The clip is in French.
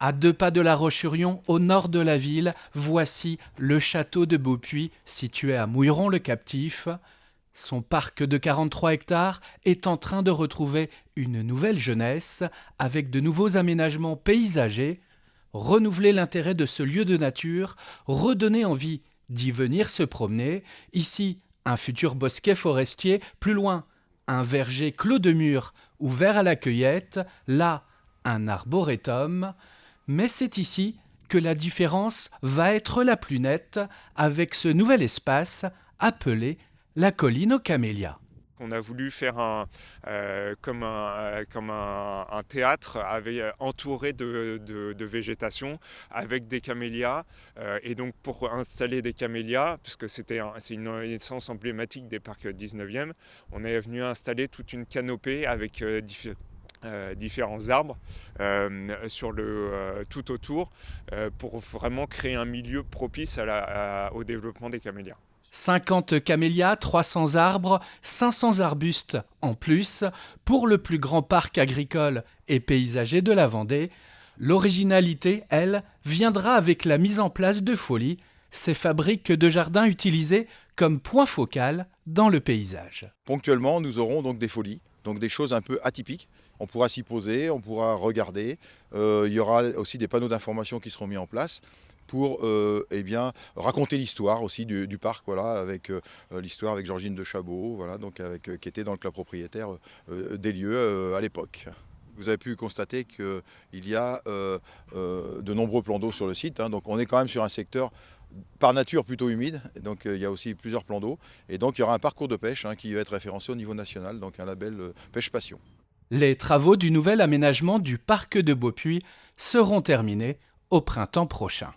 À 2 pas de La Roche-sur-Yon, au nord de la ville, voici le château de Beaupuy, situé à Mouilleron-le-Captif. Son parc de 43 hectares est en train de retrouver une nouvelle jeunesse avec de nouveaux aménagements paysagers. Renouveler l'intérêt de ce lieu de nature, redonner envie d'y venir se promener. Ici, un futur bosquet forestier, plus loin, un verger clos de murs ouvert à la cueillette, là, un arboretum. Mais c'est ici que la différence va être la plus nette avec ce nouvel espace appelé la colline aux camélias. On a voulu faire comme un théâtre entouré de végétation avec des camélias. Et donc pour installer des camélias, puisque c'est une essence emblématique des parcs 19e, on est venu installer toute une canopée avec différents arbres tout autour pour vraiment créer un milieu propice au développement des camélias. 50 camélias, 300 arbres, 500 arbustes en plus pour le plus grand parc agricole et paysager de la Vendée. L'originalité, elle, viendra avec la mise en place de folies, ces fabriques de jardins utilisées comme point focal dans le paysage. Ponctuellement, nous aurons donc des folies, donc des choses un peu atypiques. On pourra s'y poser, on pourra regarder. Il y aura aussi des panneaux d'information qui seront mis en place pour raconter l'histoire aussi du parc, voilà, avec l'histoire avec Georgine de Chabot, voilà, donc qui était donc la propriétaire des lieux à l'époque. Vous avez pu constater qu'il y a de nombreux plans d'eau sur le site, hein, donc on est quand même sur un secteur par nature plutôt humide, donc il y a aussi plusieurs plans d'eau, et donc il y aura un parcours de pêche qui va être référencé au niveau national, donc un label pêche passion. Les travaux du nouvel aménagement du parc de Beaupuy seront terminés au printemps prochain.